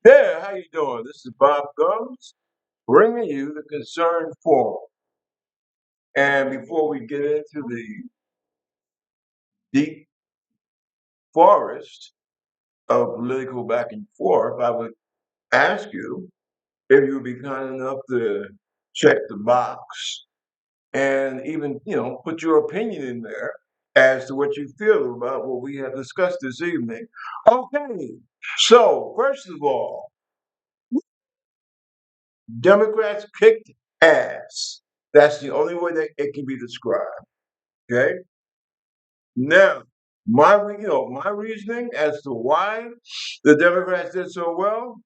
Yeah, how you doing? This is Bob Gums bringing you the Concerned Forum. And before we get into the deep forest of political back and forth, I would ask you if you would be kind enough to check the box and even, put your opinion in there as to what you feel about what we have discussed this evening. Okay, so first of all, Democrats kicked ass. That's the only way that it can be described. Okay. Now, my reasoning as to why the Democrats did so well.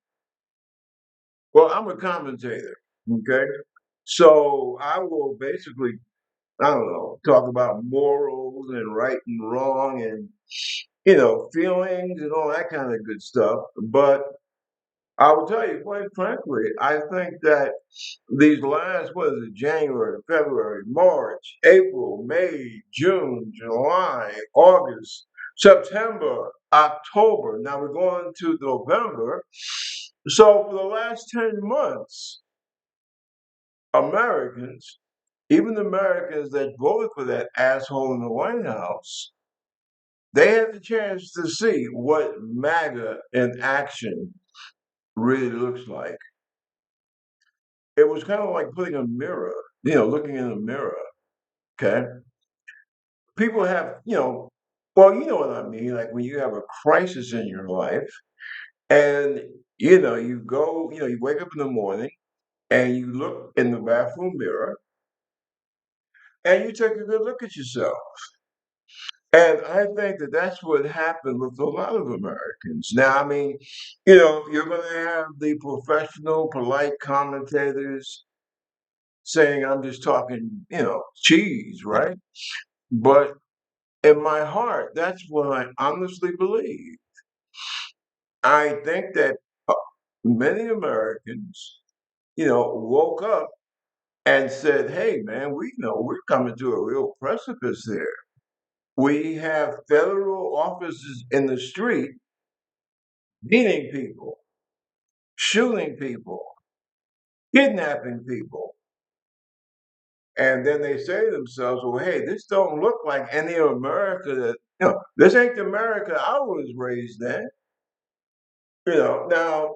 Well, I'm a commentator. Okay. So I will basically, I don't know, talk about morals and right and wrong and feelings and all that kind of good stuff. But I will tell you, quite frankly, I think that these last, what is it, January, February, March, April, May, June, July, August, September, October, now we're going to November. So for the last 10 months, Americans, even Americans that voted for that asshole in the White House, they had the chance to see what MAGA in action really looks like. It was kind of like putting a mirror, looking in a mirror. Okay. People have, well, you know what I mean? Like when you have a crisis in your life and, you go, you wake up in the morning and you look in the bathroom mirror and you take a good look at yourself. And I think that that's what happened with a lot of Americans. Now, I mean, you're going to have the professional, polite commentators saying, I'm just talking, cheese, right? But in my heart, that's what I honestly believe. I think that many Americans, woke up and said, "Hey, man, we know we're coming to a real precipice here. We have federal officers in the street beating people, shooting people, kidnapping people." And then they say to themselves, "Well, hey, this don't look like any America that this ain't the America I was raised in." Now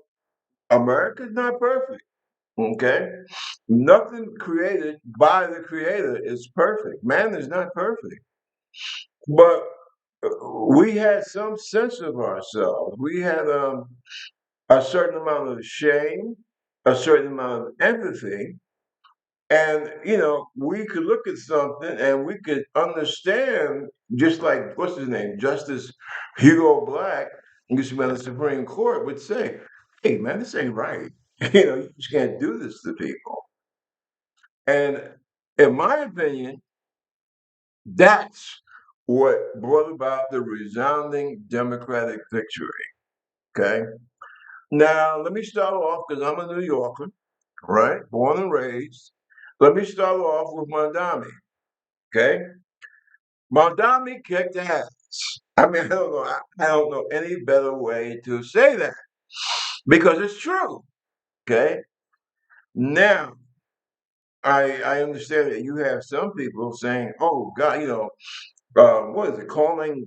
America's not perfect. Okay? Nothing created by the creator is perfect. Man is not perfect. But we had some sense of ourselves. We had a certain amount of shame, a certain amount of empathy. And, we could look at something and we could understand, just like, what's his name? Justice Hugo Black, used to be on the Supreme Court, would say, hey, man, this ain't right. You just can't do this to people. And in my opinion, that's what brought about the resounding Democratic victory. Okay. Now, let me start off because I'm a New Yorker, right? Born and raised. Let me start off with Mondami. Okay. Mondami kicked ass. I mean, I don't know. I don't know any better way to say that because it's true. Okay. Now, I understand that you have some people saying, oh, God, what is it, calling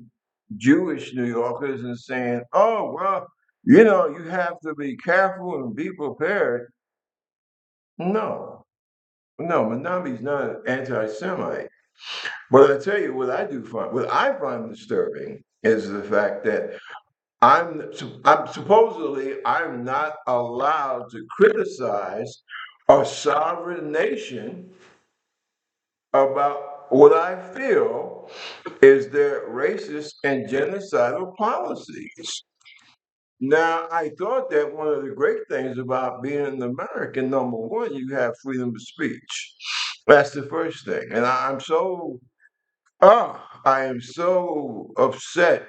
Jewish New Yorkers and saying, "Oh well, you have to be careful and be prepared." No, no, Manami's not an anti-Semite. But I tell you what I find disturbing is the fact that I'm supposedly I'm not allowed to criticize a sovereign nation about what I feel is their racist and genocidal policies. Now, I thought that one of the great things about being an American, number one, you have freedom of speech. That's the first thing. And I am so upset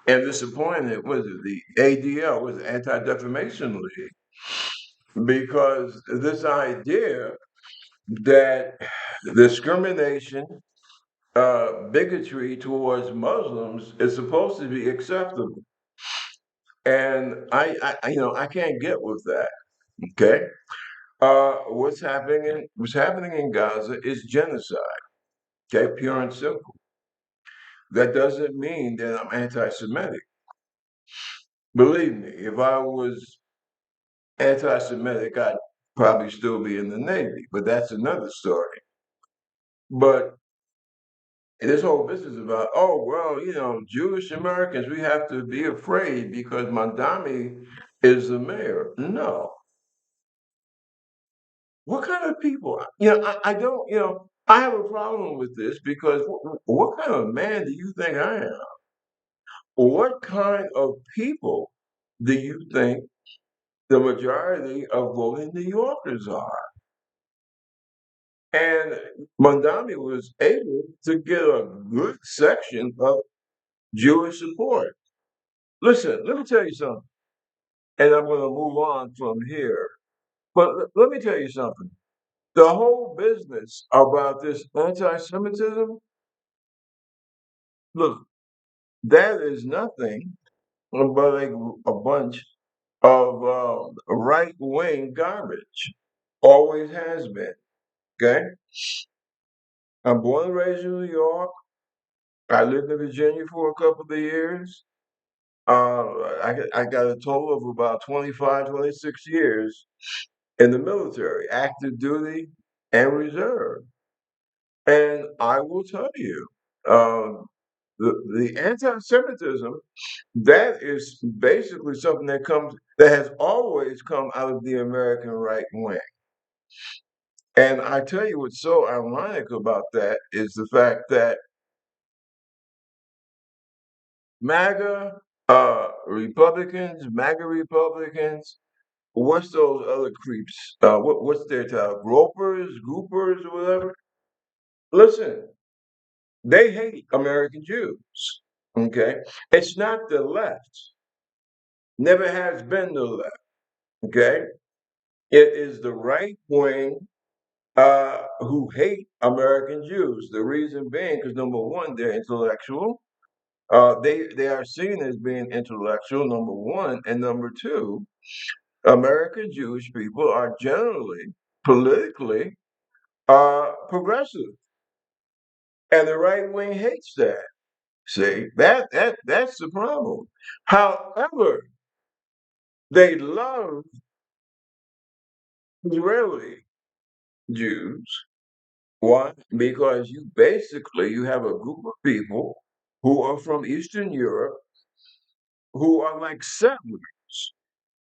and disappointed with the ADL, with the Anti-Defamation League, because this idea that discrimination, bigotry towards Muslims is supposed to be acceptable. And I can't get with that. Okay, what's happening in Gaza is genocide. Okay, pure and simple. That doesn't mean that I'm anti-Semitic. Believe me, if I was anti-Semitic, I'd probably still be in the Navy, but that's another story. But this whole business about, oh, well, Jewish Americans, we have to be afraid because Mandami is the mayor. No. What kind of people? I don't, I have a problem with this because what kind of man do you think I am? What kind of people do you think the majority of voting New Yorkers are? And Mandami was able to get a good section of Jewish support. Listen, let me tell you something, and I'm going to move on from here. But let me tell you something. The whole business about this anti-Semitism, look, that is nothing but a bunch of right-wing garbage. Always has been. Okay, I'm born and raised in New York. I lived in Virginia for a couple of years. I got a total of about 25, 26 years in the military, active duty and reserve. And I will tell you, um, the anti-Semitism, that is basically something that has always come out of the American right wing. And I tell you what's so ironic about that is the fact that MAGA MAGA Republicans, what's those other creeps? What's their title? Groupers, or whatever. Listen, they hate American Jews. Okay, it's not the left. Never has been the left. Okay, it is the right wing who hate American Jews. The reason being, because number one, they're intellectual. They are seen as being intellectual. Number one, and number two, American Jewish people are generally politically progressive, and the right wing hates that. See, that's the problem. However, they love Israeli Jews. Why? Because you have a group of people who are from Eastern Europe who are like settlers.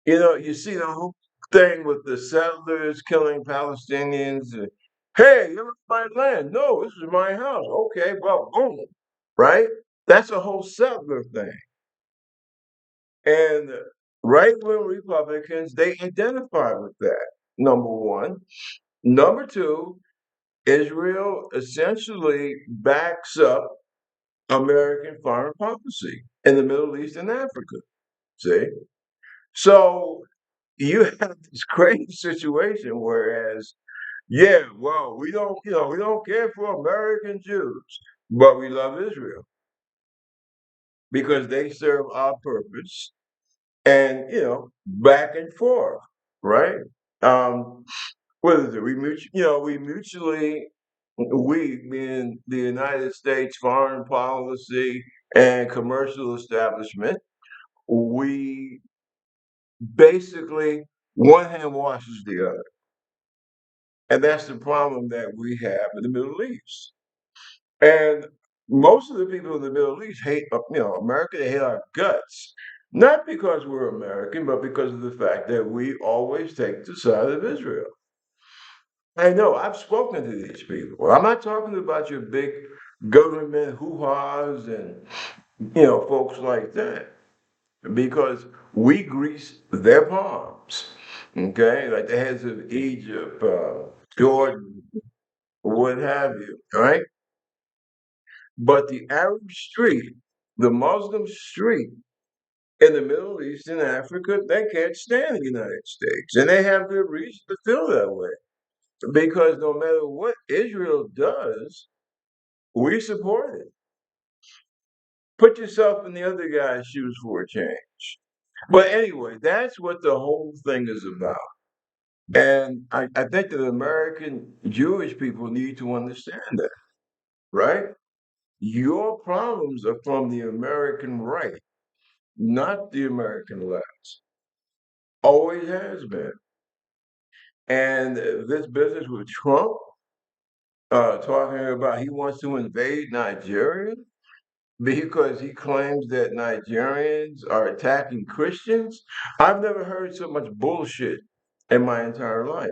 You see the whole thing with the settlers killing Palestinians. Hey, you're in my land. No, this is my house. Okay, well, boom, right? That's a whole settler thing. And right wing Republicans, they identify with that, number one. Number two, Israel essentially backs up American foreign policy in the Middle East and Africa. See? So you have this crazy situation, whereas, yeah, well, we don't care for American Jews, but we love Israel because they serve our purpose and, back and forth, right? Um, what is it? We being the United States foreign policy and commercial establishment, we basically one hand washes the other. And that's the problem that we have in the Middle East. And most of the people in the Middle East hate, America. They hate our guts, not because we're American, but because of the fact that we always take the side of Israel. I know. I've spoken to these people. I'm not talking about your big government hoo-has and folks like that, because we grease their palms. Okay, like the heads of Egypt, Jordan, what have you. Right? But the Arab street, the Muslim street in the Middle East and Africa, they can't stand the United States, and they have good reason to feel that way. Because no matter what Israel does, we support it. Put yourself in the other guy's shoes for a change. But anyway, that's what the whole thing is about. And I think that American Jewish people need to understand that, right? Your problems are from the American right, not the American left. Always has been. And this business with Trump talking about he wants to invade Nigeria because he claims that Nigerians are attacking Christians. I've never heard so much bullshit in my entire life.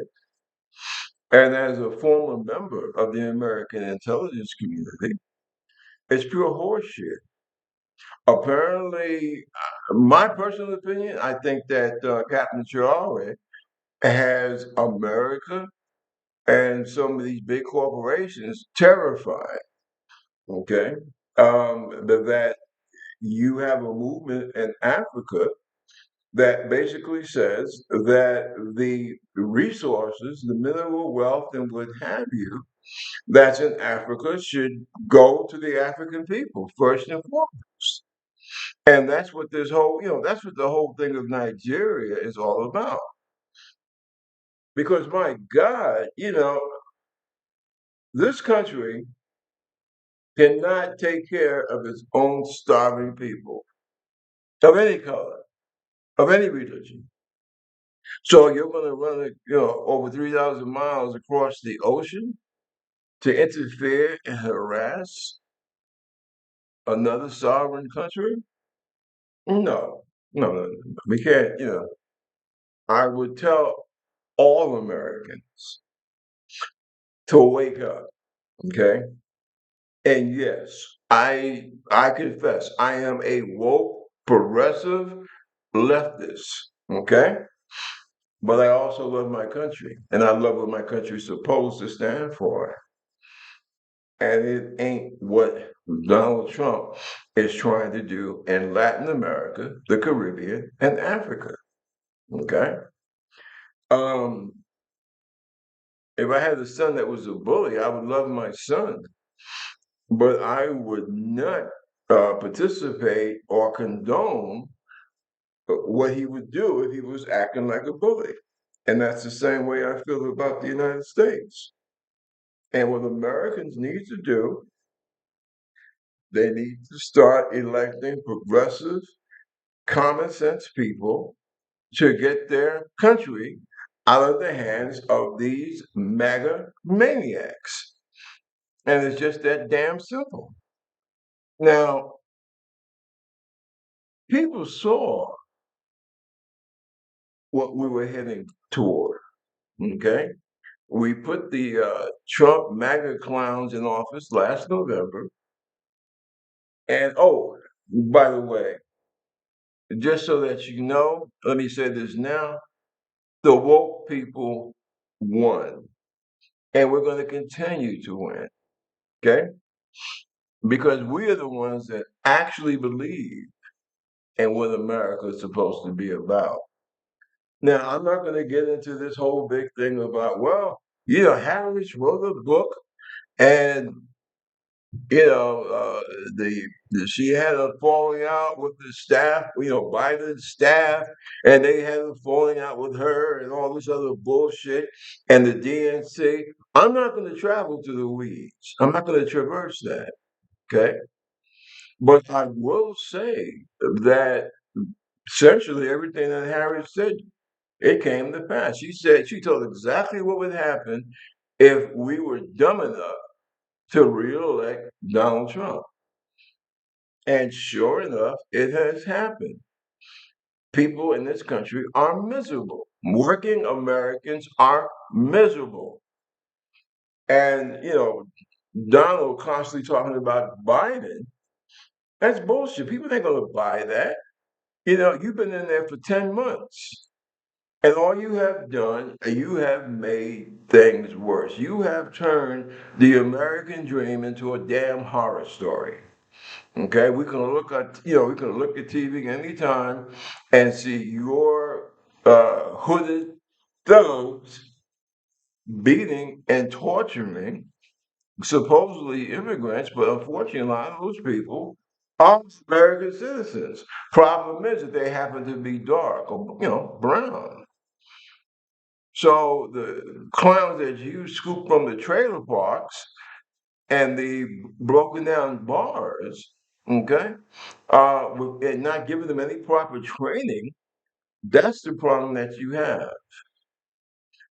And as a former member of the American intelligence community, it's pure horseshit. Apparently, my personal opinion, I think that Captain Traore has America and some of these big corporations terrified. Okay, that you have a movement in Africa that basically says that the resources, the mineral wealth, and what have you, that's in Africa should go to the African people first and foremost. And that's what this whole, that's what the whole thing of Nigeria is all about. Because my God, this country cannot take care of its own starving people of any color, of any religion. So you're going to run it, over 3,000 miles across the ocean to interfere and harass another sovereign country? No, no, no, no. We can't, I would tell all Americans to wake up, okay? And yes, I confess, I am a woke, progressive leftist, okay? But I also love my country, and I love what my country's supposed to stand for. And it ain't what Donald Trump is trying to do in Latin America, the Caribbean, and Africa. Okay. Um, if I had a son that was a bully, I would love my son, but I would not participate or condone what he would do if he was acting like a bully. And that's the same way I feel about the United States. And what Americans need to do, they need to start electing progressive, common sense people to get their country out of the hands of these MAGA maniacs. And it's just that damn simple. Now, people saw what we were heading toward, okay? We put the Trump MAGA clowns in office last November. And oh, by the way, just so that you know, let me say this now, the woke people won. And we're going to continue to win, okay? Because we are the ones that actually believe in what America is supposed to be about. Now, I'm not going to get into this whole big thing about, well, Harris wrote a book and, you know, uh, she had a falling out with the staff, Biden's staff, and they had a falling out with her and all this other bullshit and the DNC. I'm not going to travel to the weeds. I'm not going to traverse that. Okay. But I will say that essentially everything that Harris said, it came to pass. She told exactly what would happen if we were dumb enough to reelect Donald Trump. And sure enough, it has happened. People in this country are miserable. Working Americans are miserable. And, Donald constantly talking about Biden, that's bullshit. People ain't going to buy that. You've been in there for 10 months. And all you have done, you have made things worse. You have turned the American dream into a damn horror story. Okay, we can look at TV anytime and see your hooded thugs beating and torturing supposedly immigrants, but unfortunately, a lot of those people All American citizens. Problem is that they happen to be dark or brown. So the clowns that you scoop from the trailer parks and the broken down bars, okay, and not giving them any proper training, that's the problem that you have.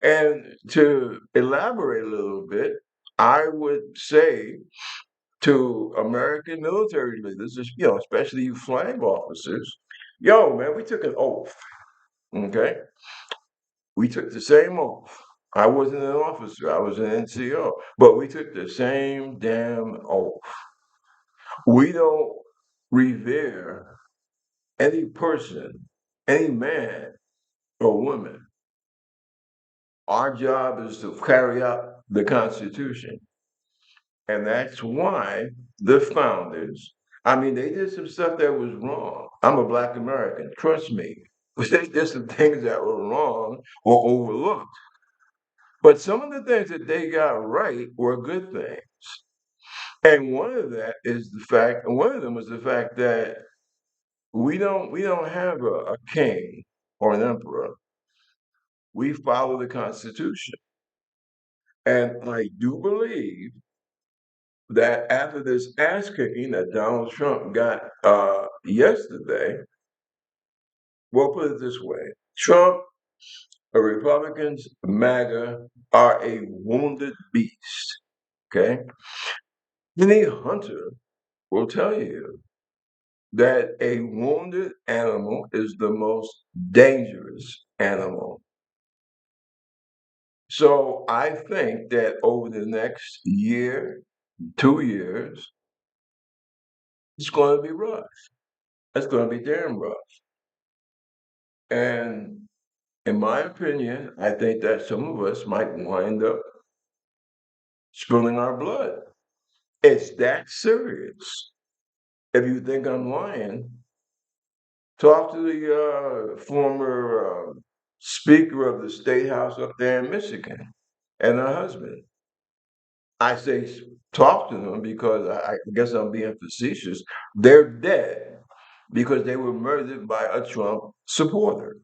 And to elaborate a little bit, I would say to American military leaders, especially you flag officers, yo, man, we took an oath, okay? We took the same oath. I wasn't an officer, I was an NCO, but we took the same damn oath. We don't revere any person, any man or woman. Our job is to carry out the Constitution. And that's why the founders, I mean, they did some stuff that was wrong. I'm a black American, trust me. They did some things that were wrong or overlooked. But some of the things that they got right were good things. And one of them was the fact that we don't have a king or an emperor. We follow the Constitution. And I do believe that after this ass kicking that Donald Trump got yesterday, we'll put it this way: Trump, Republicans, MAGA are a wounded beast. Okay, any hunter will tell you that a wounded animal is the most dangerous animal. So I think that over the next year, 2 years, it's going to be rough. It's going to be damn rough. And in my opinion, I think that some of us might wind up spilling our blood. It's that serious. If you think I'm lying, talk to the former Speaker of the State House up there in Michigan and her husband. I say talk to them because I guess I'm being facetious. They're dead because they were murdered by a Trump supporter.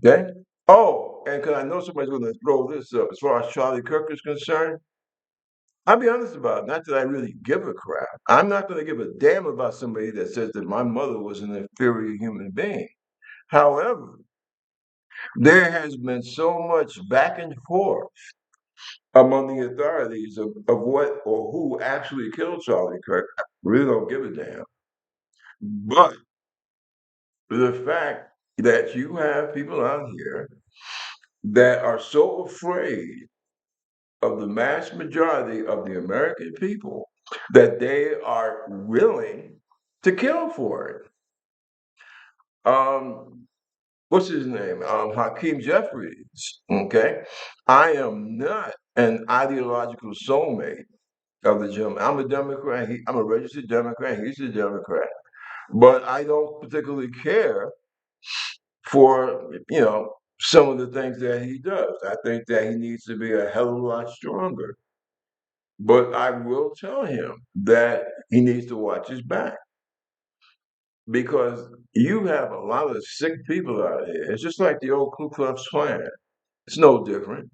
Okay? Oh, and because I know somebody's going to throw this up. As far as Charlie Kirk is concerned, I'll be honest about it. Not that I really give a crap. I'm not going to give a damn about somebody that says that my mother was an inferior human being. However, there has been so much back and forth among the authorities of what or who actually killed Charlie Kirk. I really don't give a damn. But the fact that you have people out here that are so afraid of the mass majority of the American people that they are willing to kill for it. What's his name? Hakeem Jeffries. Okay, I am not an ideological soulmate of the gentleman. I'm a Democrat. I'm a registered Democrat. He's a Democrat, but I don't particularly care for some of the things that he does. I think that he needs to be a hell of a lot stronger. But I will tell him that he needs to watch his back because you have a lot of sick people out here. It's just like the old Ku Klux Klan. It's no different.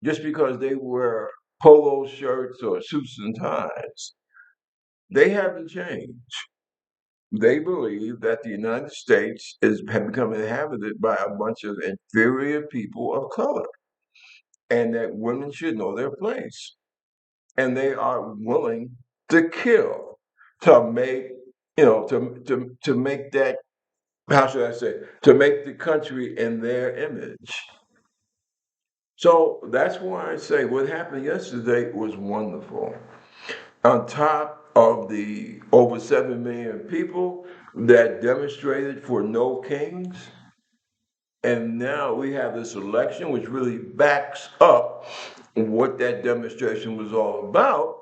Just because they wear polo shirts or suits and ties, they haven't changed. They believe that the United States have become inhabited by a bunch of inferior people of color and that women should know their place. And they are willing to kill to make, to make that, how should I say, to make the country in their image. So that's why I say what happened yesterday was wonderful. On top of the over 7 million people that demonstrated for no kings, and now we have this election which really backs up what that demonstration was all about.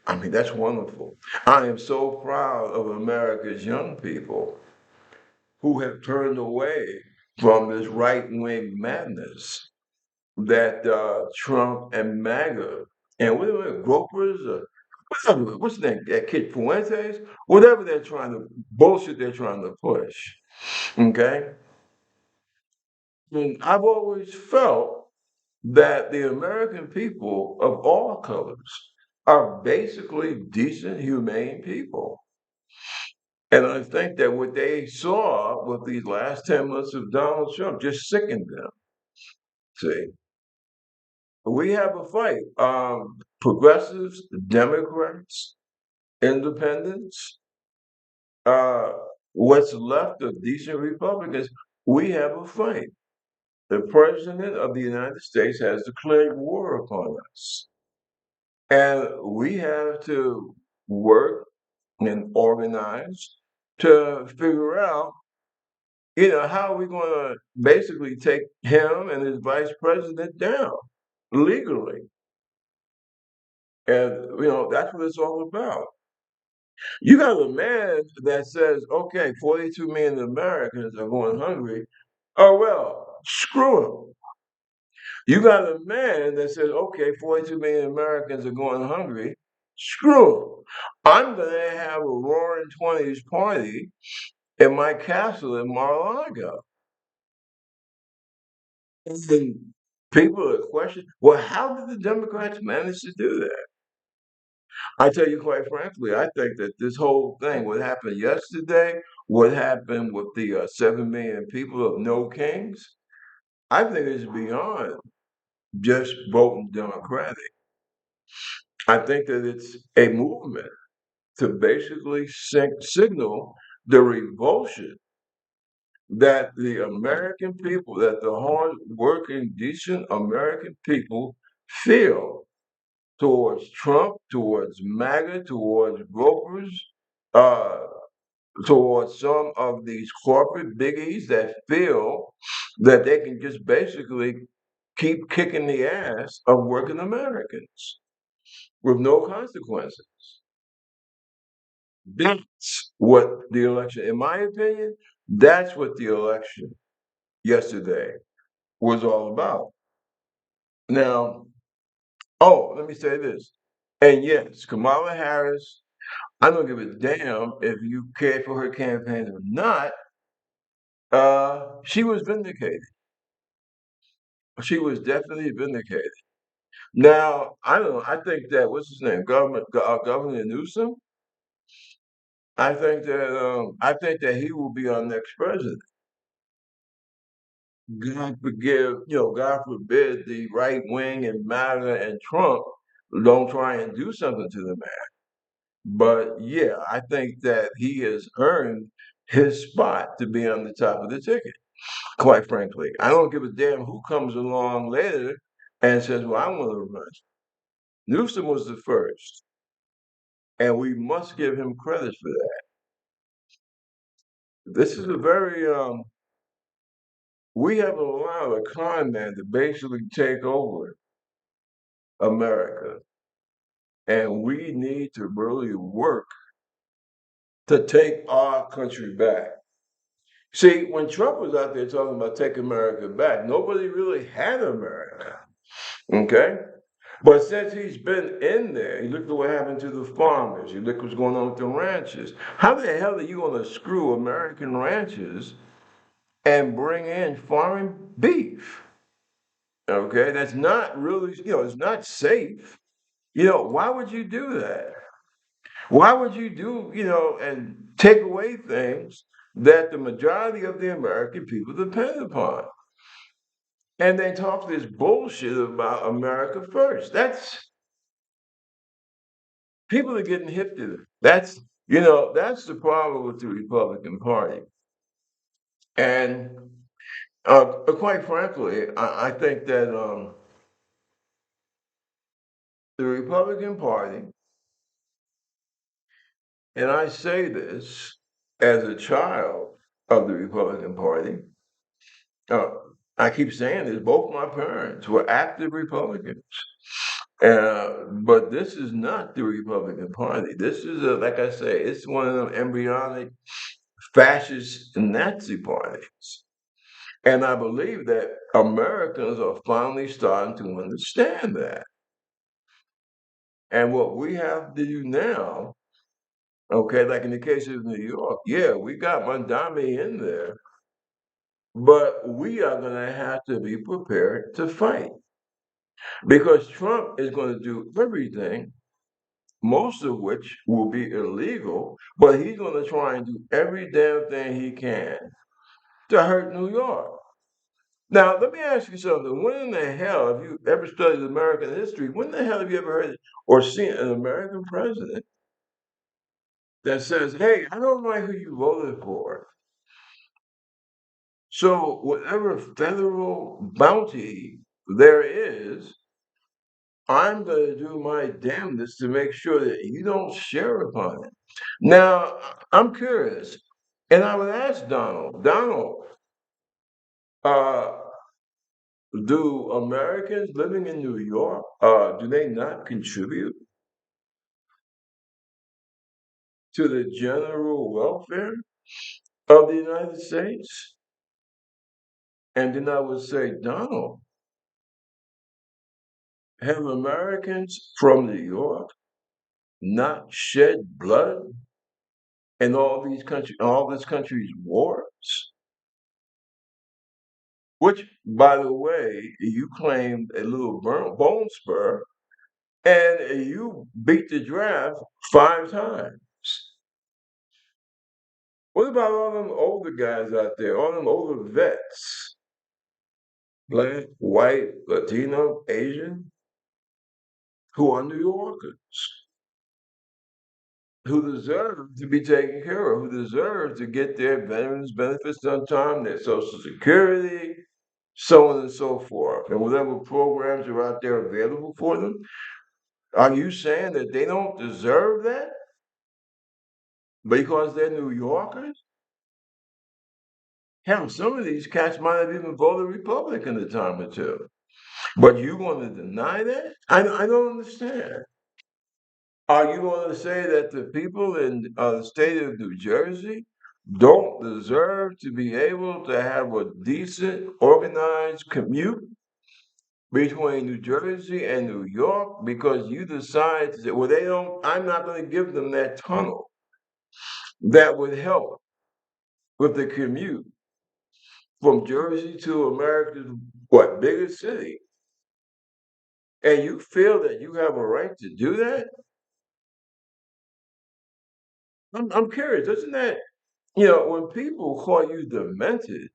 I mean, that's wonderful. I am so proud of America's young people who have turned away from this right wing madness that Trump and MAGA and what are they, gropers? what's the name? That kid Fuentes, whatever they're trying to bullshit they're trying to push. Okay, and I've always felt that the American people of all colors are basically decent, humane people. And I think that what they saw with these last 10 months of Donald Trump just sickened them. See, we have a fight. Progressives, Democrats, independents, uh, what's left of decent Republicans, we have a fight. The President of the United States has declared war upon us. And we have to work and organize to figure out, how are we going to basically take him and his vice president down legally? And, that's what it's all about. You got a man that says, okay, 42 million Americans are going hungry. Oh, well, screw him. You got a man that says, okay, 42 million Americans are going hungry. Screw him. I'm going to have a roaring 20s party in my castle in Mar-a-Lago. And people are questioning, well, how did the Democrats manage to do that? I tell you quite frankly, I think that this whole thing, what happened yesterday, what happened with the 7 million people of No Kings, I think it's beyond just voting Democratic. I think that it's a movement to basically signal the revulsion that the American people, that the hard-working, decent American people feel towards Trump, towards MAGA, towards brokers, uh, towards some of these corporate biggies that feel that they can just basically keep kicking the ass of working Americans with no consequences. That's what the election, in my opinion, that's what the election yesterday was all about. Now, oh, let me say this. And yes, Kamala Harris, I don't give a damn if you care for her campaign or not. She was vindicated. She was definitely vindicated. Now, I don't know. I think that what's his name, Governor Newsom. I think that he will be our next president. God forbid the right wing and MAGA and Trump don't try and do something to the man. But yeah, I think that he has earned his spot to be on the top of the ticket. Quite frankly, I don't give a damn who comes along later and says, "Well, I want to run." Newsom was the first, and we must give him credit for that. This is a very we have allowed a con man to basically take over America, and we need to really work to take our country back. See, when Trump was out there talking about taking America back, nobody really had America. Okay? But since he's been in there, you look at what happened to the farmers, you look what's going on with the ranchers. How the hell are you going to screw American ranchers and bring in foreign beef? Okay, that's not really, it's not safe. Why would you do that? Why would you do, and take away things that the majority of the American people depend upon? And they talk this bullshit about America first. People are getting hip to it. That's the problem with the Republican Party. And quite frankly, I think that the Republican Party, and I say this as a child of the Republican Party, uh, I keep saying this, both my parents were active Republicans. But this is not the Republican Party. This is, like I say, it's one of them embryonic fascist Nazi parties. And I believe that Americans are finally starting to understand that. And what we have to do now, okay, like in the case of New York, yeah, we got Mondami in there, but we are going to have to be prepared to fight because Trump is going to do everything, most of which will be illegal, but he's going to try and do every damn thing he can to hurt New York. Now, let me ask you something. When in the hell, if you ever studied American history, when the hell have you ever heard or seen an American president that says, hey, I don't like who you voted for? So, whatever federal bounty there is, I'm going to do my damnedest to make sure that you don't share upon it. Now, I'm curious, and I would ask Donald, uh, do Americans living in New York, do they not contribute to the general welfare of the United States? And then I would say, Donald, have Americans from New York not shed blood in all this country's wars? Which, by the way, you claimed a little bone spur, and you beat the draft 5 times. What about all them older guys out there, all them older vets, black, white, Latino, Asian, who are New Yorkers, who deserve to be taken care of, who deserve to get their veterans benefits on time, their Social Security, so on and so forth, and whatever programs are out there available for them? Are you saying that they don't deserve that because they're New Yorkers? Hell, some of these cats might have even voted Republican a time or two. But you want to deny that? I don't understand. Are you going to say that the people in the state of New Jersey don't deserve to be able to have a decent, organized commute between New Jersey and New York because you decide to say, well, they don't, I'm not going to give them that tunnel that would help with the commute from Jersey to America's what biggest city, and you feel that you have a right to do that? I'm curious, doesn't that when people call you demented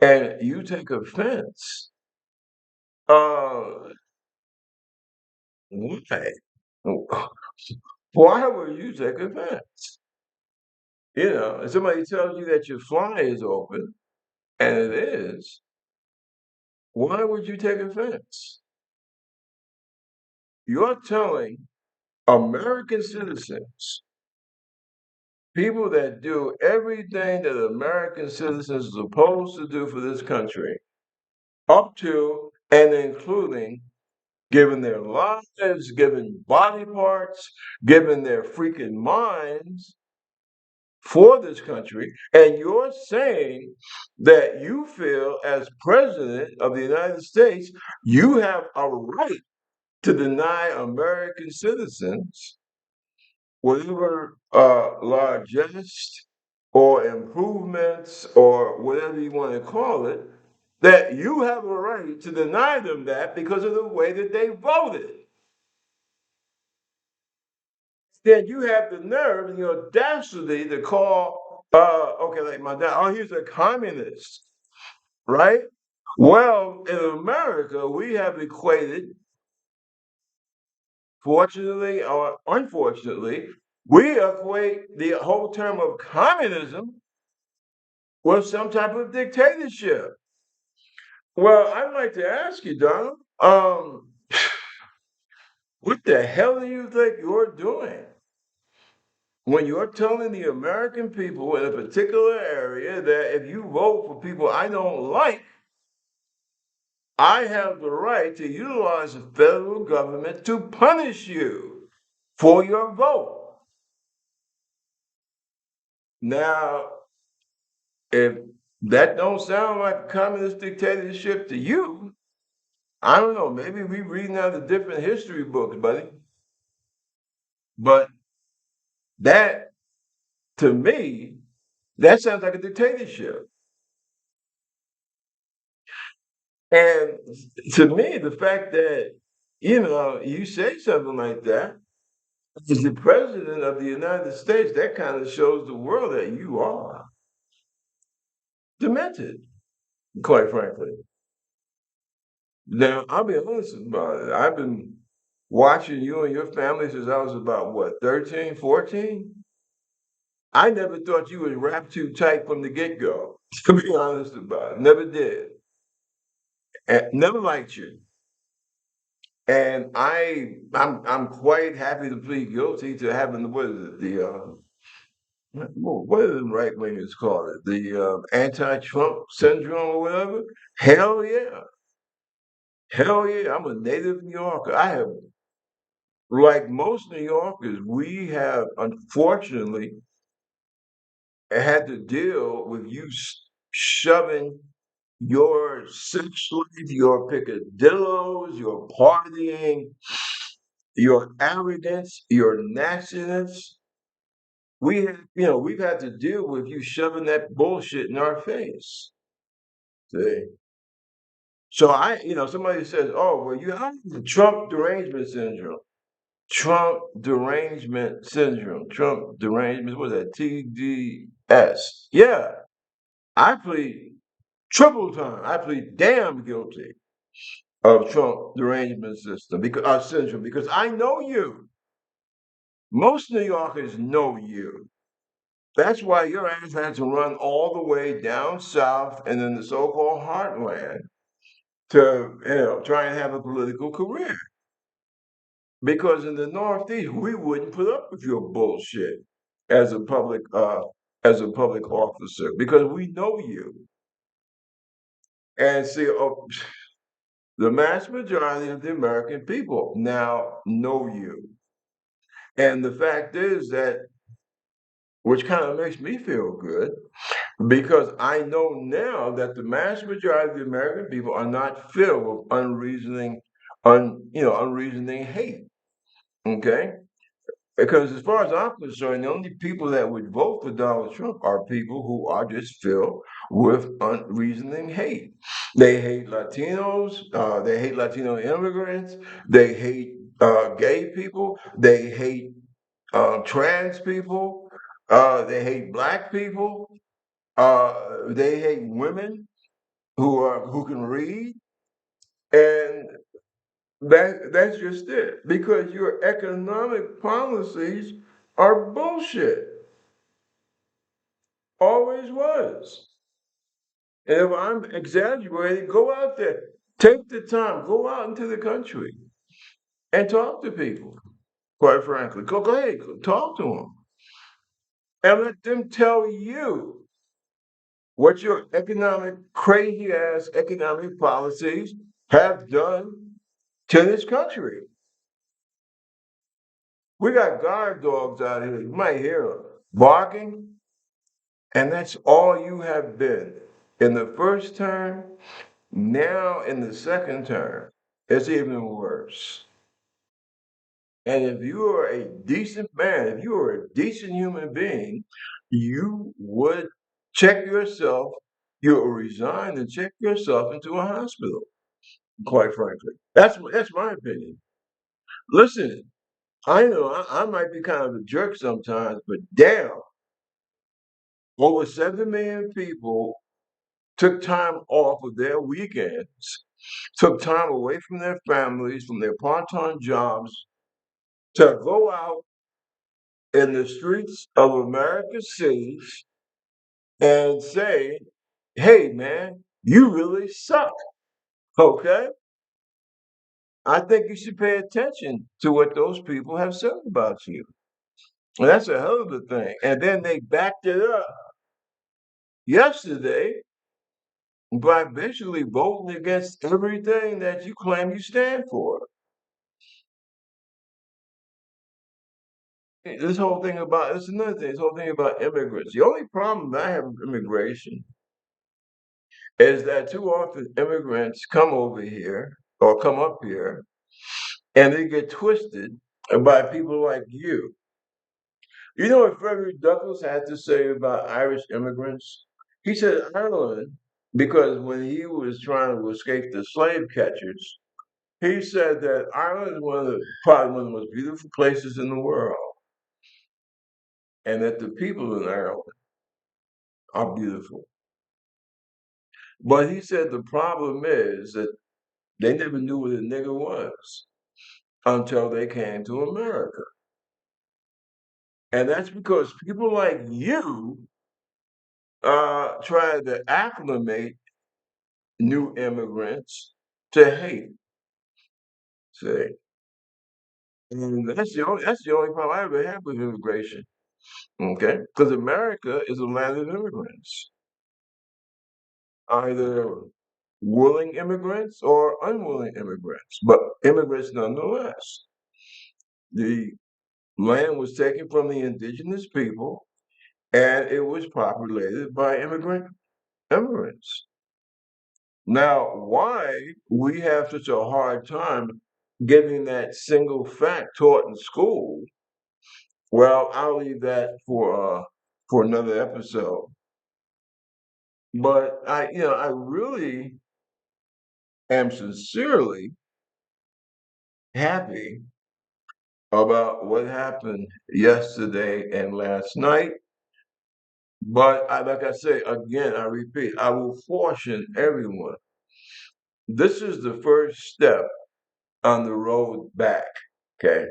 and you take offense, uh, why? Why would you take offense? If somebody tells you that your fly is open, and it is, why would you take offense? You're telling American citizens, people that do everything that American citizens are supposed to do for this country, up to and including giving their lives, giving body parts, giving their freaking minds for this country. And you're saying that you feel, as president of the United States, you have a right to deny American citizens whatever largesse or improvements or whatever you want to call it, that you have a right to deny them that because of the way that they voted. Then you have the nerve and the audacity to call, okay, like my dad, oh, he's a communist, right? Well, in America, we have equated, fortunately or unfortunately, we equate the whole term of communism with some type of dictatorship. Well, I'd like to ask you, Donald, what the hell do you think you're doing when you're telling the American people in a particular area that if you vote for people I don't like, I have the right to utilize the federal government to punish you for your vote? Now, if that don't sound like a communist dictatorship to you, I don't know. Maybe we reading out of different history books, buddy. But that, to me, that sounds like a dictatorship. And to me, the fact that, you say something like that as the president of the United States, that kind of shows the world that you are demented, quite frankly. Now, I'll be honest about it. I've been watching you and your family since I was about, what, 13, 14? I never thought you would rap too tight from the get-go, to be honest about it. Never did. And never liked you. And I'm quite happy to plead guilty to having, what is it, what do the right wingers call it? The anti-Trump syndrome or whatever? Hell yeah. Hell yeah. I'm a native New Yorker. I have, like most New Yorkers, we have unfortunately had to deal with you shoving your sex life, your picadillos, your partying, your arrogance, your nastiness. We've had to deal with you shoving that bullshit in our face. See? So somebody says, "Oh, well, you have the Trump derangement syndrome." Trump derangement syndrome. Trump derangement. What is that? TDS. Yeah, I plead triple time. I plead damn guilty of Trump derangement system because syndrome because I know you. Most New Yorkers know you. That's why your ass had to run all the way down south and in the so-called heartland to try and have a political career. Because in the Northeast, we wouldn't put up with your bullshit as a public officer because we know you. And see, the mass majority of the American people now know you. And the fact is that, which kind of makes me feel good, because I know now that the mass majority of the American people are not filled with unreasoning hate. Okay? Because as far as I'm concerned, the only people that would vote for Donald Trump are people who are just filled with unreasoning hate. They hate Latinos, they hate Latino immigrants, they hate gay people, they hate trans people, they hate black people, they hate women who can read, and that's just it. Because your economic policies are bullshit. Always was. And if I'm exaggerating, go out there, take the time, go out into the country and talk to people. Quite frankly, go ahead, talk to them, and let them tell you what your crazy ass economic policies have done to this country. We got guard dogs out here. You might hear them barking, and that's all you have been in the first term. Now in the second term, it's even worse. And if you are a decent man, if you are a decent human being, you would check yourself. You will resign and check yourself into a hospital. Quite frankly, that's my opinion. Listen, I know I might be kind of a jerk sometimes, but damn, over 7 million people took time off of their weekends, took time away from their families, from their part-time jobs, to go out in the streets of America's cities and say, hey, man, you really suck. Okay? I think you should pay attention to what those people have said about you. And that's a hell of a thing. And then they backed it up yesterday by basically voting against everything that you claim you stand for. It's another thing, this whole thing about immigrants. The only problem that I have with immigration is that too often immigrants come over here or come up here and they get twisted by people like you. You know what Frederick Douglass had to say about Irish immigrants? He said Ireland, because when he was trying to escape the slave catchers, he said that Ireland is probably one of the most beautiful places in the world, and that the people in Ireland are beautiful. But he said the problem is that they never knew what a nigger was until they came to America. And that's because people like you try to acclimate new immigrants to hate. See, and that's the only problem I ever had with immigration. Okay, because America is a land of immigrants, either willing immigrants or unwilling immigrants, but immigrants nonetheless. The land was taken from the indigenous people, and it was populated by immigrants. Now, why we have such a hard time getting that single fact taught in school? Well, I'll leave that for another episode. But I really am sincerely happy about what happened yesterday and last night. But like I say again, I repeat, I will caution everyone. This is the first step on the road back. Okay,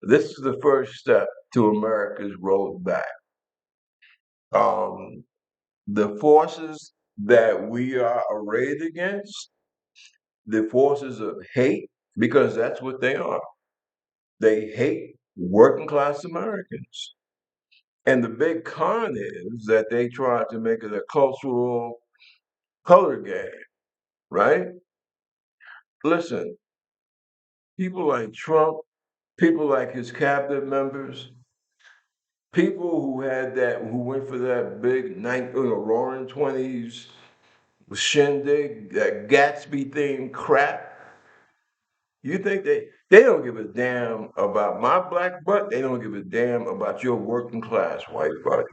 this is the first step to America's road back. Um, the forces that we are arrayed against, the forces of hate, because that's what they are. They hate working class Americans. And the big con is that they try to make it a cultural color game, right? Listen, people like Trump, people like his cabinet members, people who went for that big roaring 20s shindig, that Gatsby themed crap. You think they don't give a damn about my black butt? They don't give a damn about your working class white butt.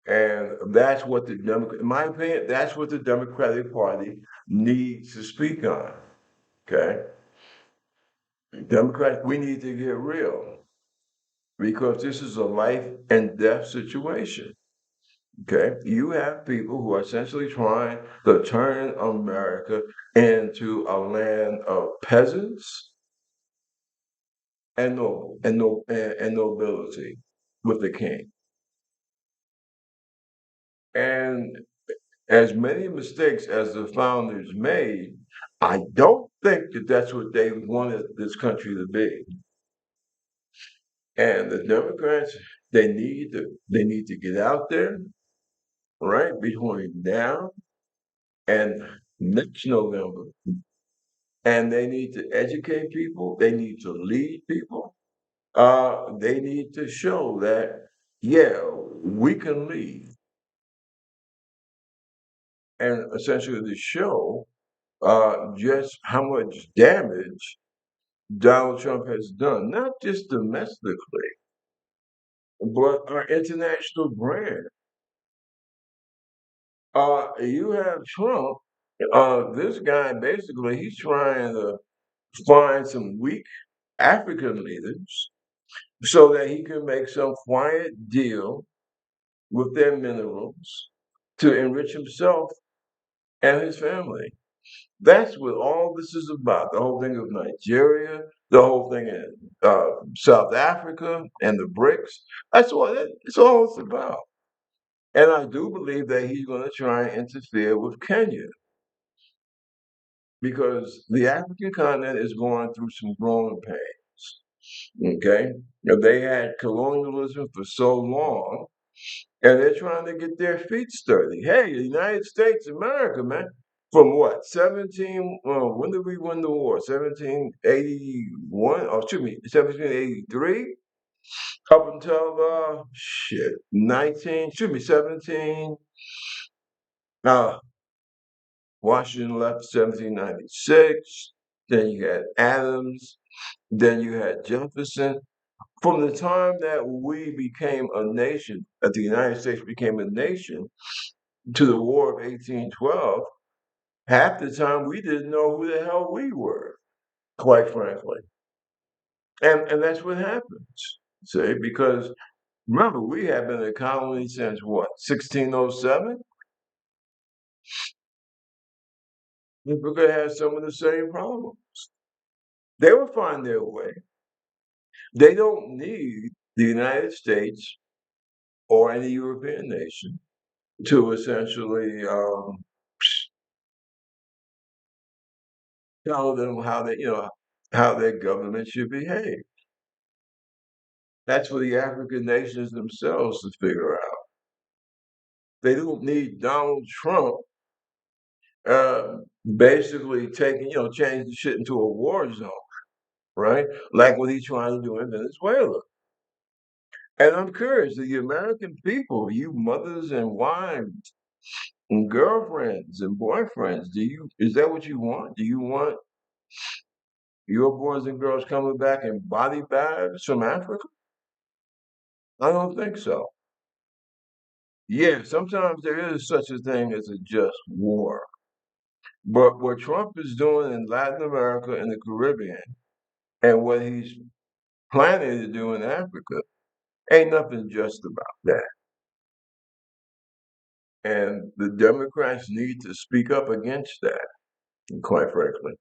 And that's what in my opinion, that's what the Democratic Party needs to speak on. Okay, Democrats, we need to get real because this is a life and death situation. Okay, you have people who are essentially trying to turn America into a land of peasants and nobility with the king. And as many mistakes as the founders made, I don't think that that's what they wanted this country to be. And the Democrats, they need to get out there, right, between now and next November, and they need to educate people. They need to lead people. They need to show that, yeah, we can lead, and essentially to show just how much damage Donald Trump has done, not just domestically, but our international brand. You have Trump. This guy basically he's trying to find some weak African leaders so that he can make some quiet deal with their minerals to enrich himself and his family. That's what all this is about. The whole thing of Nigeria, the whole thing in South Africa and the BRICS. That's all it's about. And I do believe that he's going to try and interfere with Kenya because the African continent is going through some growing pains. Okay, now, they had colonialism for so long, and they're trying to get their feet sturdy. Hey, the United States, America, man. From what? 17, when did we win the war? 1781? Oh, excuse me, 1783? Up until, 17, uh, Washington left 1796. Then you had Adams. Then you had Jefferson. From the time that we became a nation, that the United States became a nation, to the War of 1812, half the time we didn't know who the hell we were, quite frankly. And that's what happens, see, because remember, we have been a colony since what, 1607? We're going to have some of the same problems. They will find their way. They don't need the United States or any European nation to essentially tell them how they, how their government should behave. That's for the African nations themselves to figure out. They don't need Donald Trump uh, basically taking, change the shit into a war zone, right? Like what he's trying to do in Venezuela. And I'm curious, the American people, you mothers and wives and girlfriends and boyfriends, is that what you want? Do you want your boys and girls coming back in body bags from Africa? I don't think so. Yeah, sometimes there is such a thing as a just war. But what Trump is doing in Latin America and the Caribbean and what he's planning to do in Africa ain't nothing just about that. And the Democrats need to speak up against that, quite frankly.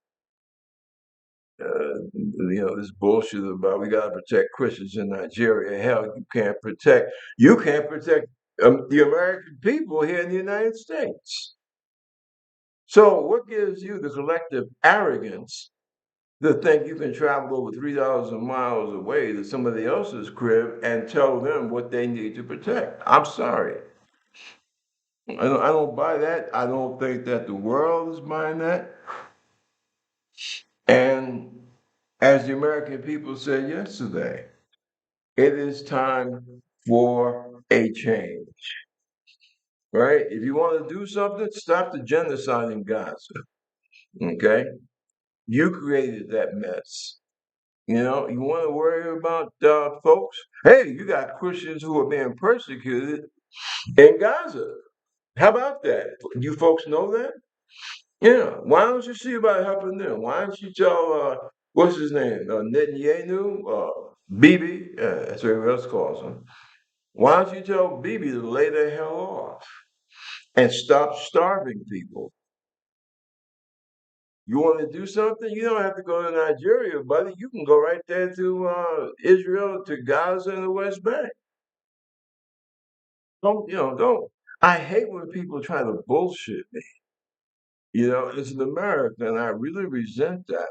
This bullshit about we gotta protect Christians in Nigeria. Hell, you can't protect the American people here in the United States. So what gives you the collective arrogance to think you can travel over 3,000 miles away to somebody else's crib and tell them what they need to protect? I'm sorry. I don't buy that. I don't think that the world is buying that. And as the American people said yesterday, it is time for a change, right? If you want to do something, stop the genocide in Gaza, okay? You created that mess. You want to worry about folks? Hey, you got Christians who are being persecuted in Gaza. How about that? You folks know that? Yeah. Why don't you see about helping them? Why don't you tell what's his name? Netanyahu, Bibi, that's what everyone else calls him. Why don't you tell Bibi to lay the hell off and stop starving people? You want to do something? You don't have to go to Nigeria, buddy. You can go right there to Israel, to Gaza, and the West Bank. Don't. I hate when people try to bullshit me. It's an America, and I really resent that.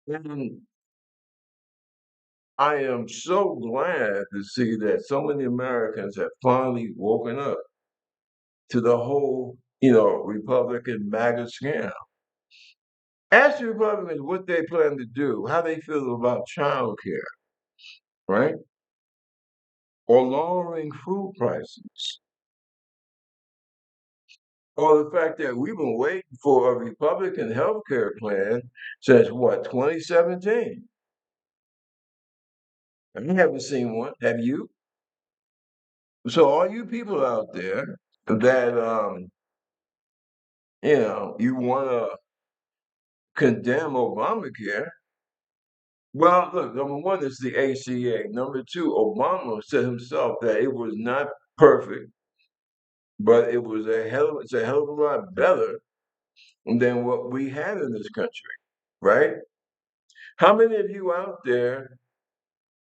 And I am so glad to see that so many Americans have finally woken up to the whole, Republican MAGA scam. Ask the Republicans what they plan to do, how they feel about child care, right? Or lowering food prices. Or the fact that we've been waiting for a Republican health care plan since what, 2017? I haven't seen one. Have you? So all you people out there that you wanna condemn Obamacare, well, look, number one is the ACA. Number two, Obama said himself that it was not perfect, but it's a hell of a lot better than what we had in this country, right? How many of you out there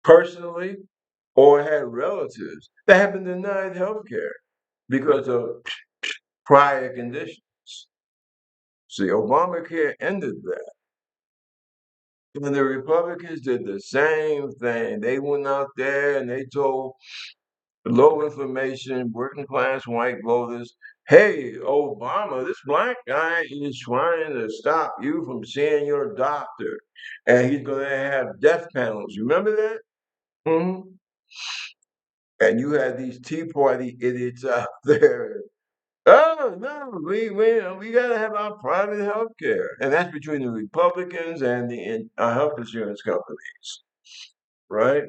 personally or had relatives that have been denied health care because of prior conditions? See, Obamacare ended that. And the Republicans did the same thing. They went out there and they told low information, working class white voters, hey, Obama, this black guy is trying to stop you from seeing your doctor. And he's going to have death panels. Remember that? And you had these Tea Party idiots out there Oh no, we gotta have our private health care, and that's between the Republicans and the health insurance companies, right?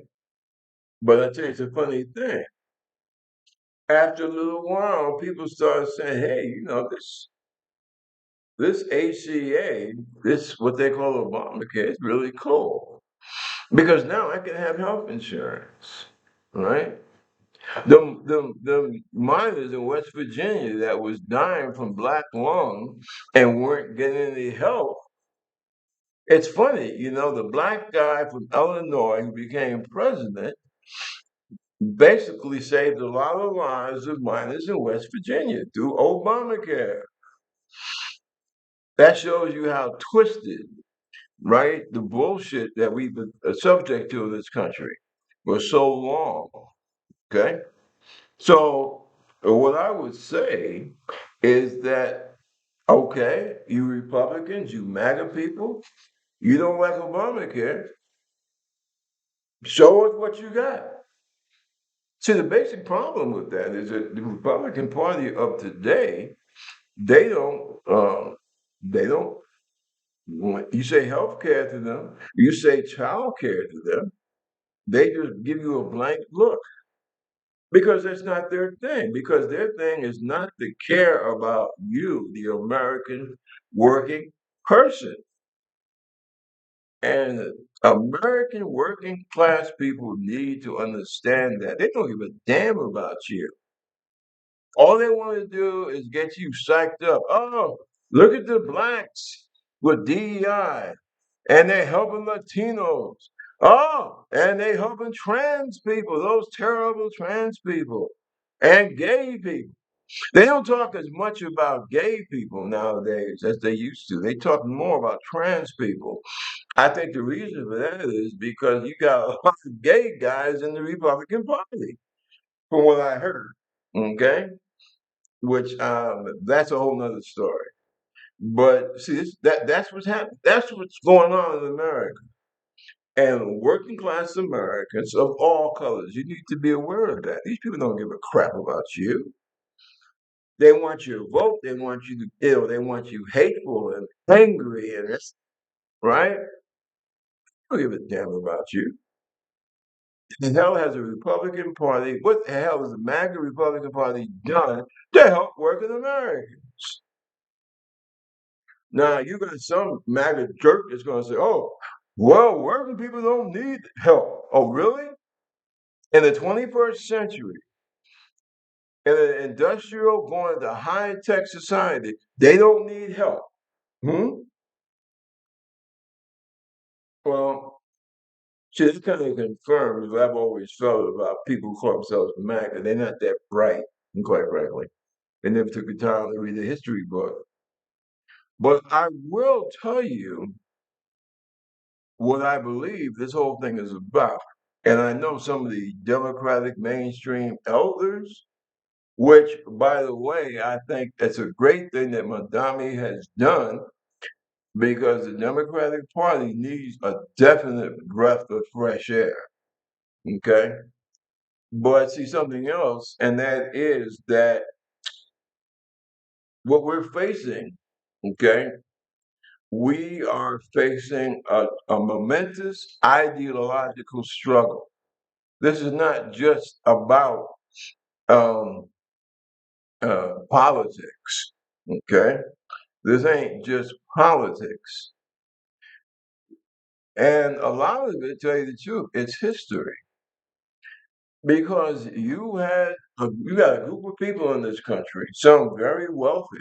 But I tell you, it's a funny thing. After a little while, people start saying, "Hey, this HCA, this what they call Obamacare, is really cool because now I can have health insurance, right?" The miners in West Virginia that was dying from black lung and weren't getting any help. It's funny, the black guy from Illinois who became president basically saved a lot of lives of miners in West Virginia through Obamacare. That shows you how twisted, right, the bullshit that we've been subject to in this country for so long. Okay? So, what I would say is that, okay, you Republicans, you MAGA people, you don't like Obamacare, show us what you got. See, the basic problem with that is that the Republican Party of today, they don't, they don't, you say health care to them, you say child care to them, they just give you a blank look because that's not their thing, because their thing is not to care about you, the American working person. And American working class people need to understand that. They don't give a damn about you. All they want to do is get you psyched up. Oh, look at the blacks with DEI, and they're helping Latinos. Oh, and they helping trans people, those terrible trans people, and gay people. They don't talk as much about gay people nowadays as they used to. They talk more about trans people. I think the reason for that is because you got a lot of gay guys in the Republican Party, from what I heard. Okay, which that's a whole nother story. But see, that's what's happening. That's what's going on in America. And working class Americans of all colors, you need to be aware of that. These people don't give a crap about you. They want your vote. They want you to ill. They want you hateful and angry and right. They don't give a damn about you. The hell has the Republican Party? What the hell has the MAGA Republican Party done to help working Americans? Now you got some MAGA jerk that's going to say, "Oh, well, working people don't need help." Oh, really? In the 21st century, in an industrial, going to high tech society, they don't need help. Hmm? Well, see, this kind of confirms what I've always felt about people who call themselves MAGA. They're not that bright, quite frankly. They never took the time to read a history book. But I will tell you what I believe this whole thing is about. And I know some of the Democratic mainstream elders, which, by the way, I think it's a great thing that Madami has done because the Democratic Party needs a definite breath of fresh air. Okay. But see something else, and that is that what we're facing, okay, we are facing a momentous ideological struggle. This is not just about um, politics, okay? This ain't just politics. And a lot of it, tell you the truth, it's history. Because you got a group of people in this country, some very wealthy,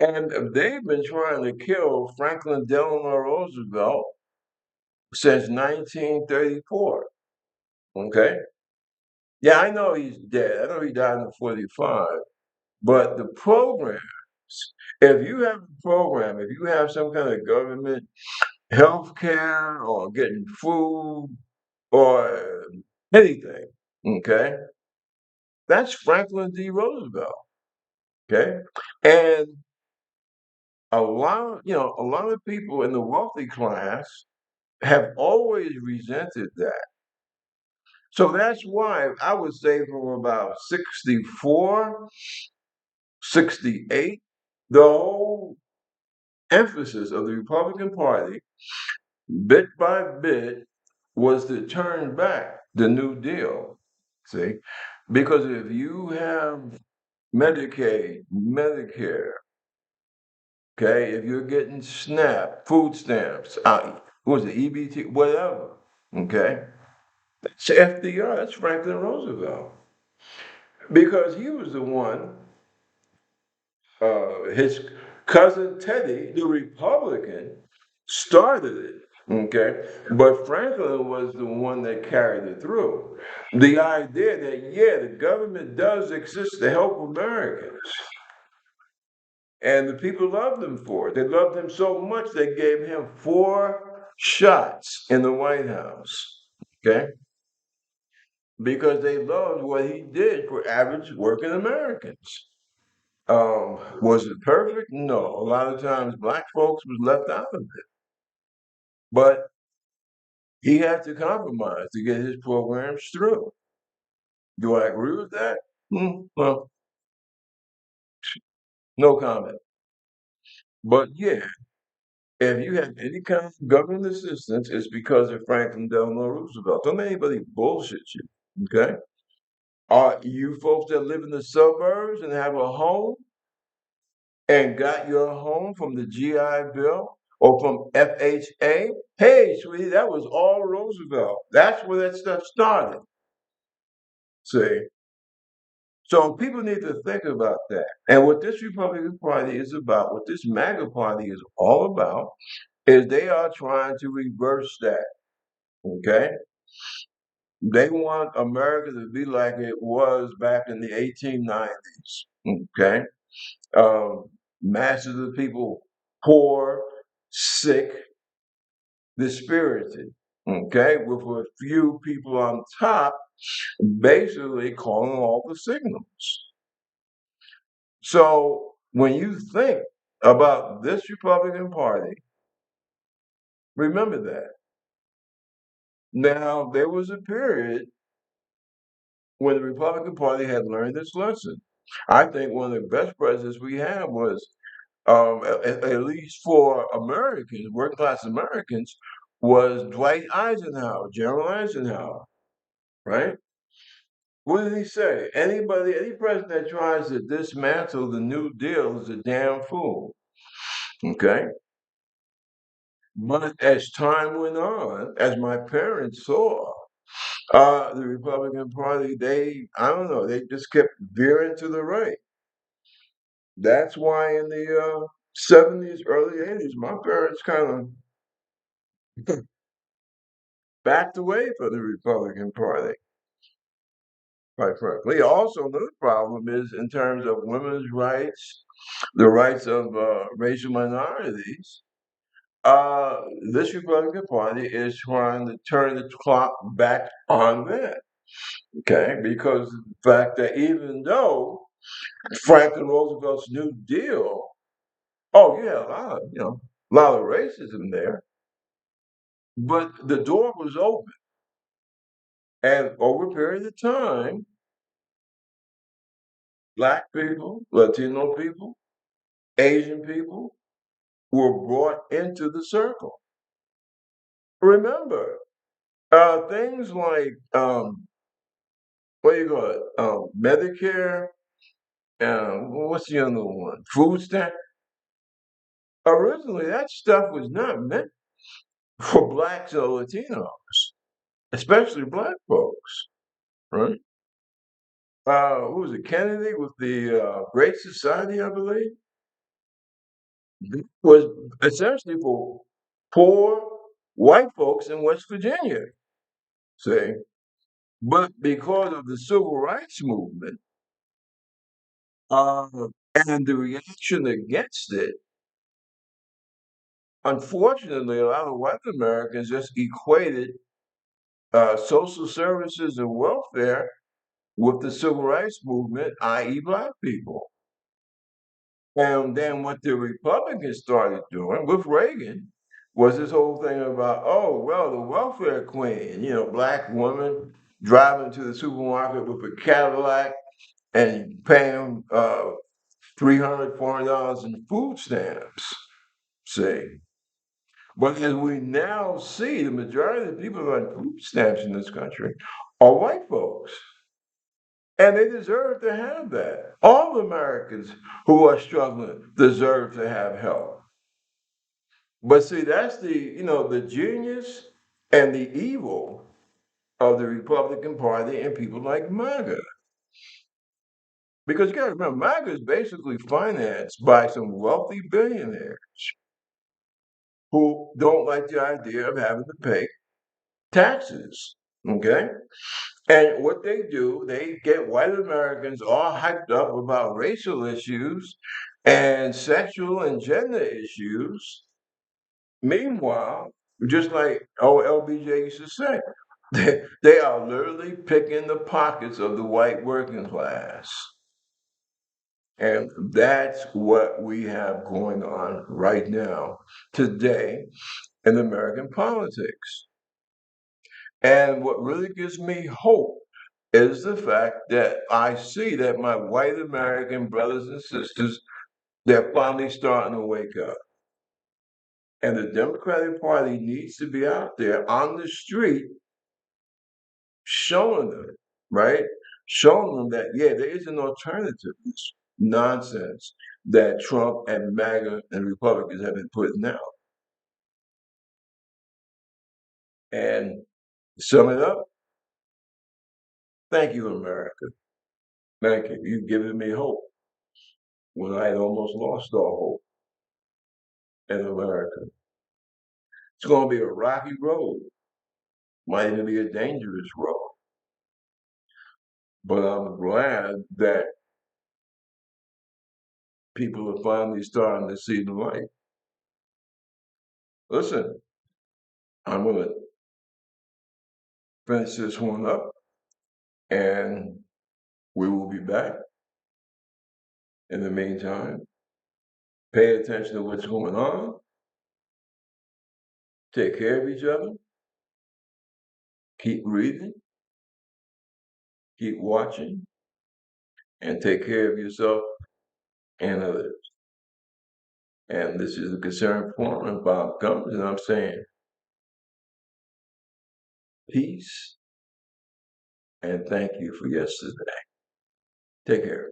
and they've been trying to kill Franklin Delano Roosevelt since 1934. Okay? Yeah, I know he's dead. I know he died in 45. But the programs, if you have a program, if you have some kind of government health care or getting food or anything, okay, that's Franklin D. Roosevelt. Okay. And a lot of people in the wealthy class have always resented that. So that's why I would say from about 64 '68, the whole emphasis of the Republican Party, bit by bit, was to turn back the New Deal. See? Because if you have Medicaid, Medicare, okay, if you're getting SNAP, food stamps, what was it, EBT, whatever, okay, that's FDR, that's Franklin Roosevelt. Because he was the one, his cousin Teddy, the Republican, started it. Okay, but Franklin was the one that carried it through. The idea that, yeah, the government does exist to help Americans, and the people loved him for it. They loved him so much they gave him 4 shots in the White House. Okay, because they loved what he did for average working Americans. Was it perfect? No. A lot of times black folks was left out of it. But he had to compromise to get his programs through. Do I agree with that? Well, no comment. But yeah, if you have any kind of government assistance, it's because of Franklin Delano Roosevelt. Don't let anybody bullshit you. Okay? Are you folks that live in the suburbs and have a home and got your home from the GI Bill or from FHA? Hey, sweetie, that was all Roosevelt. That's where that stuff started. See? So people need to think about that. And what this Republican Party is about, what this MAGA Party is all about, is they are trying to reverse that. Okay? They want America to be like it was back in the 1890s. Okay? Um, Masses of people poor, sick, dispirited. Okay? With a few people on top basically calling all the signals. So when you think about this Republican Party, remember that. Now, there was a period when the Republican Party had learned its lesson. I think one of the best presidents we had was, at least for Americans, working class Americans, was Dwight Eisenhower, General Eisenhower, right? What did he say? Any president that tries to dismantle the New Deal is a damn fool. Okay? But as time went on, as my parents saw, the Republican Party, I don't know, they just kept veering to the right. That's why in the 70s, early 80s, my parents kind of backed away from the Republican Party, quite frankly. Also, another problem is in terms of women's rights, the rights of racial minorities. Uh, this Republican Party is trying to turn the clock back on that. Okay, because of the fact that even though Franklin Roosevelt's New Deal, oh yeah, a lot of racism there, but the door was open, and over a period of time, black people, Latino people, Asian people were brought into the circle. Remember, things like what do you call it, Medicare, what's the other one, food stamp. Originally, that stuff was not meant for blacks or Latinos, especially black folks, right? Who was it, Kennedy with the Great Society, I believe, was essentially for poor white folks in West Virginia, see? But because of the civil rights movement uh, and the reaction against it, unfortunately, a lot of white Americans just equated social services and welfare with the civil rights movement, i.e., black people. And then what the Republicans started doing with Reagan was this whole thing about, oh, well, the welfare queen, black woman driving to the supermarket with a Cadillac and paying $300, $400 in food stamps, say. But as we now see, the majority of the people on food stamps in this country are white folks. And they deserve to have that. All Americans who are struggling deserve to have help. But see, that's the genius and the evil of the Republican Party and people like MAGA. Because you got to remember, MAGA is basically financed by some wealthy billionaires who don't like the idea of having to pay taxes. Okay? And what they do, they get white Americans all hyped up about racial issues and sexual and gender issues. Meanwhile, just like LBJ used to say, they are literally picking the pockets of the white working class. And that's what we have going on right now, today, in American politics. And what really gives me hope is the fact that I see that my white American brothers and sisters, they're finally starting to wake up. And the Democratic Party needs to be out there on the street showing them, right? Showing them that, yeah, there is an alternative to this nonsense that Trump and MAGA and Republicans have been putting out. And to sum it up, thank you, America. Thank you. You've given me hope when I had almost lost all hope in America. It's going to be a rocky road, might even be a dangerous road. But I'm glad that people are finally starting to see the light. Listen, I'm going to finish this one up and we will be back. In the meantime, pay attention to what's going on, take care of each other, keep breathing, keep watching, and take care of yourself and others. And this is a concerned forum, and Bob Cummins, and I'm saying peace and thank you for yesterday. Take care.